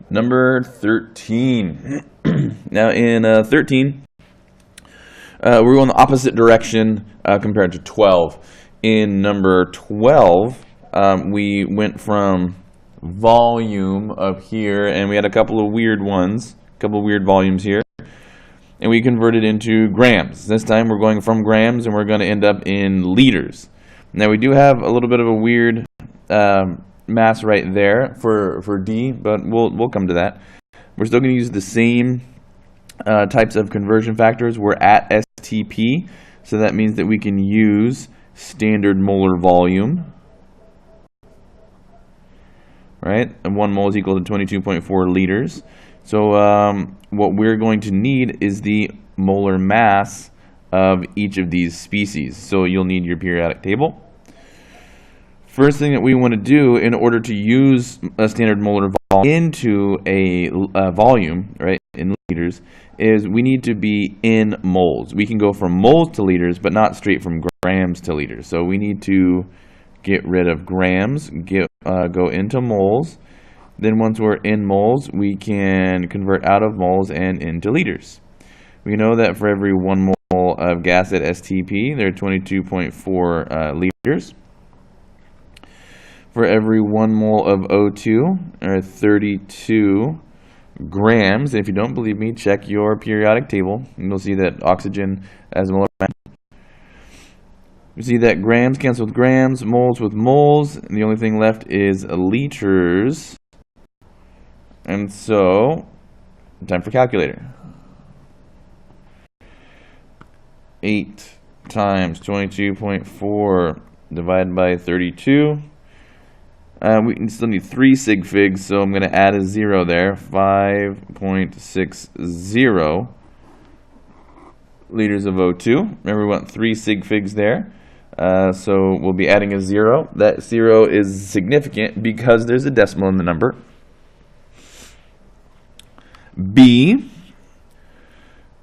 Number 13. Now in 13, we're going the opposite direction compared to 12. In number 12, we went from volume up here, and we had a couple of weird ones, a couple of weird volumes here, and we converted into grams. This time we're going from grams, and we're going to end up in liters. Now we do have a little bit of a weird mass right there for D, but we'll come to that. We're still going to use the same types of conversion factors. We're at STP, so that means that we can use standard molar volume, right? And 1 mole is equal to 22.4 liters. So what we're going to need is the molar mass of each of these species. So you'll need your periodic table. First thing that we want to do in order to use a standard molar volume into a volume, right, in liters, is we need to be in moles. We can go from moles to liters, but not straight from grams to liters. So we need to get rid of grams, go into moles. Then once we're in moles, we can convert out of moles and into liters. We know that for every 1 mole of gas at STP, there are 22.4 liters. For every 1 mole of O2, there are 32 grams. If you don't believe me, check your periodic table, and you'll see that oxygen as a molar mass. You see that grams cancel with grams, moles with moles, and the only thing left is liters. And so, time for calculator. 8 times 22.4 divided by 32. We still need 3 sig figs, so I'm going to add a 0 there. 5.60 liters of O2. Remember, we want 3 sig figs there. So we'll be adding a 0. That 0 is significant because there's a decimal in the number. B.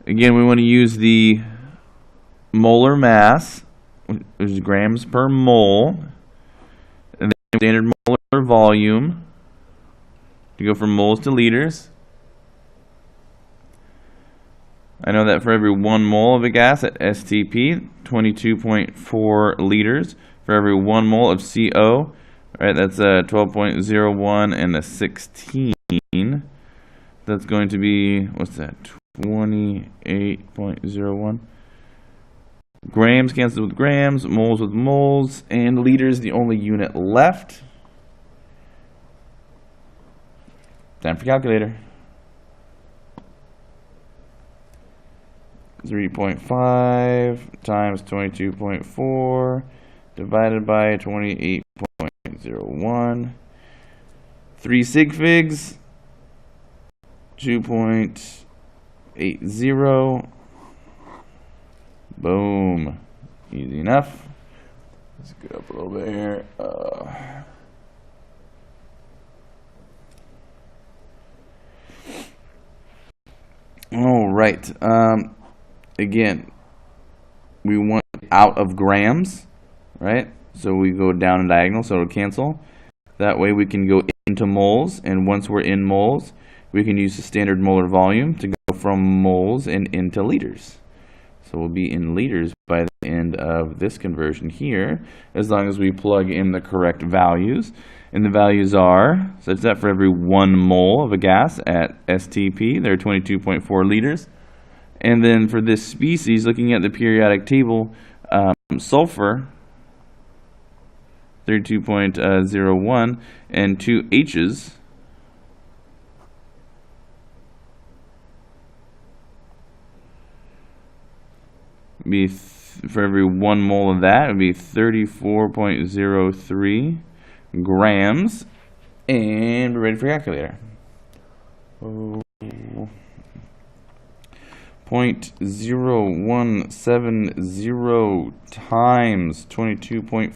Again, we want to use the molar mass, which is grams per mole. And then standard molar volume to go from moles to liters. I know that for every 1 mole of a gas at STP, 22.4 liters. For every 1 mole of CO, right, that's 12.01 and a 16. That's going to be, what's that, 28.01. Grams cancel with grams, moles with moles, and liters the only unit left. Time for calculator. 3.5 times 22.4 divided by 28.01. 3 sig figs, 2.80. Boom. Easy enough. Let's get up a little bit here. All right. Again, we want out of grams, right? So we go down and diagonal, so it'll cancel. That way we can go into moles, and once we're in moles, we can use the standard molar volume to go from moles and into liters. So we'll be in liters by the end of this conversion here, as long as we plug in the correct values. And the values are such that for every 1 mole of a gas at STP, there are 22.4 liters. And then for this species, looking at the periodic table, sulfur, 32.01, and 2 H's, be for every 1 mole of that, it would be 34.03 grams. And we're ready for calculator. 0.0170 times 22.4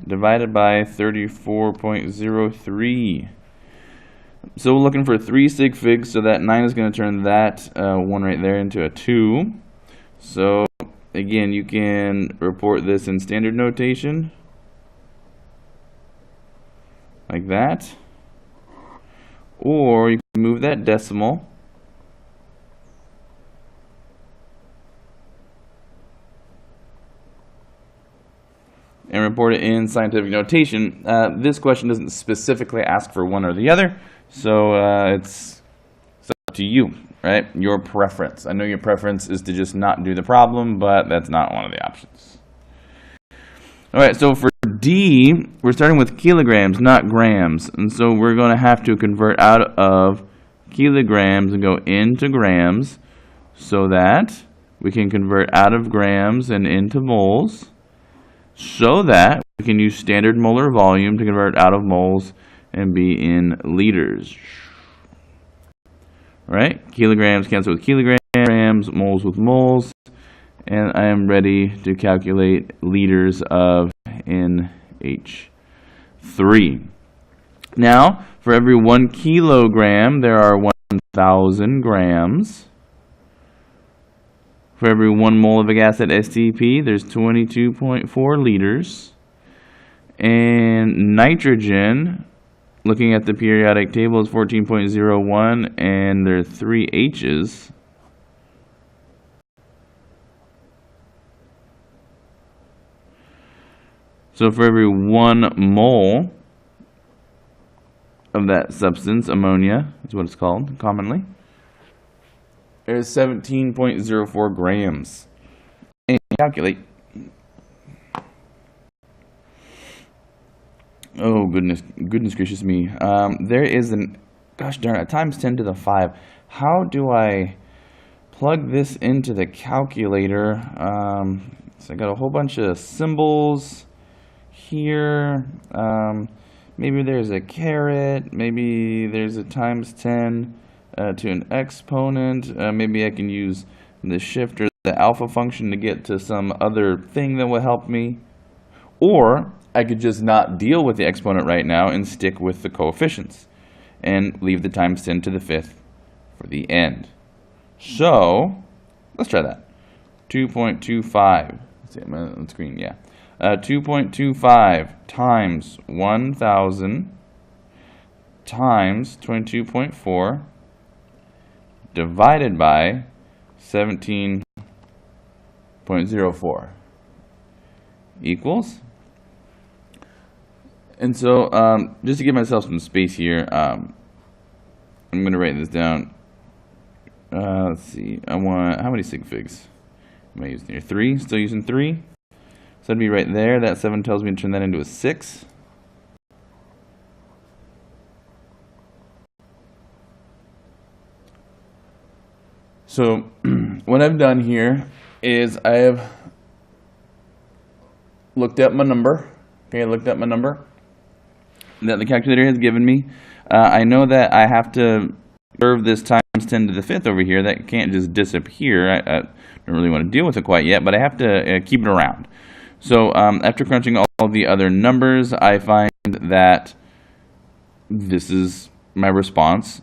divided by 34.03. So we're looking for 3 sig figs, so that 9 is going to turn that 1 right there into a 2. So again, you can report this in standard notation like that, or you can move that decimal and report it in scientific notation. This question doesn't specifically ask for one or the other, so it's up to you, right? Your preference. I know your preference is to just not do the problem, but that's not one of the options. All right, so for D, we're starting with kilograms, not grams, and so we're going to have to convert out of kilograms and go into grams so that we can convert out of grams and into moles, so that we can use standard molar volume to convert out of moles and be in liters. Right? Kilograms cancel with kilograms, moles with moles, and I am ready to calculate liters of NH3. Now, for every 1 kilogram, there are 1,000 grams. For every 1 mole of a gas at STP, there's 22.4 liters. And nitrogen, looking at the periodic table, is 14.01, and there are 3 H's. So for every 1 mole of that substance, ammonia is what it's called commonly, there's 17.04 grams. And calculate. Oh, goodness gracious me. There is gosh darn it, times 10 to the 5. How do I plug this into the calculator? So I got a whole bunch of symbols here. Maybe there's a caret. Maybe there's a times 10. To an exponent. Maybe I can use the shift or the alpha function to get to some other thing that will help me. Or I could just not deal with the exponent right now and stick with the coefficients and leave the times 10 to the 5th for the end. So let's try that. 2.25. Let's see, I'm on the screen, yeah. 2.25 times 1,000 times 22.4 divided by 17.04 equals. And so, just to give myself some space here, I'm going to write this down. Let's see. I want, how many sig figs am I using here? 3. Still using 3. So that'd be right there. That 7 tells me to turn that into a 6. So what I've done here is I have looked up my number. Okay, I looked up my number that the calculator has given me. I know that I have to curve this times 10 to the 5th over here. That can't just disappear. I don't really want to deal with it quite yet, but I have to keep it around. So after crunching all the other numbers, I find that this is my response.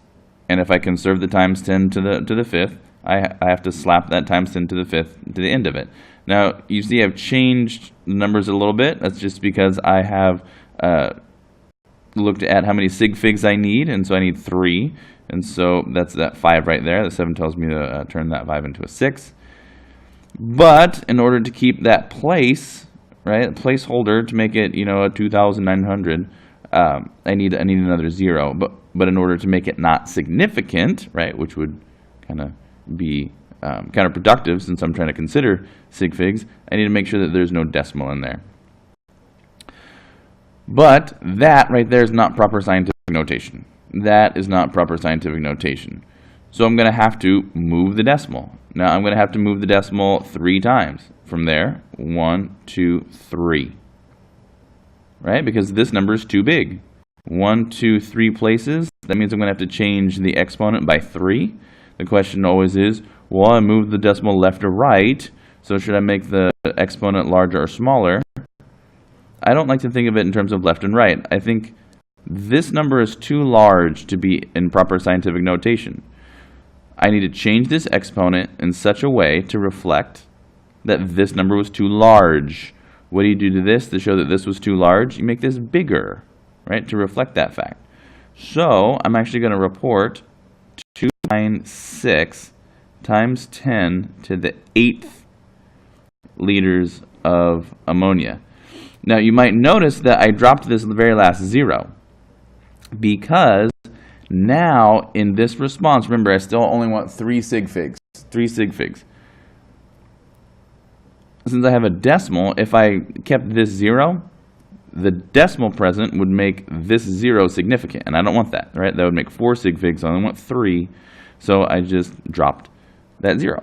And if I conserve the times 10 to the 5th, I have to slap that times 10 to the 5th to the end of it. Now, you see I've changed the numbers a little bit. That's just because I have looked at how many sig figs I need, and so I need 3. And so that's that 5 right there. The 7 tells me to turn that 5 into a 6. But in order to keep that place, right, a placeholder to make it, a 2,900, I need another 0. But in order to make it not significant, right, which would kind of be counterproductive since I'm trying to consider sig figs, I need to make sure that there's no decimal in there. But that right there is not proper scientific notation. That is not proper scientific notation. So I'm going to have to move the decimal. Now I'm going to have to move the decimal 3 times. From there, 1, 2, 3. Right? Because this number is too big. 1, 2, 3 places. That means I'm going to have to change the exponent by 3. The question always is, well, I moved the decimal left or right, so should I make the exponent larger or smaller? I don't like to think of it in terms of left and right. I think this number is too large to be in proper scientific notation. I need to change this exponent in such a way to reflect that this number was too large. What do you do to this to show that this was too large? You make this bigger, right, to reflect that fact. So I'm actually going to report 296 times 10 to the 8th liters of ammonia. Now you might notice that I dropped this very last zero because now in this response, remember I still only want 3 sig figs. Since I have a decimal, if I kept this 0, the decimal present would make this 0 significant, and I don't want that, right? That would make 4 sig figs, so I only want 3, so I just dropped that 0.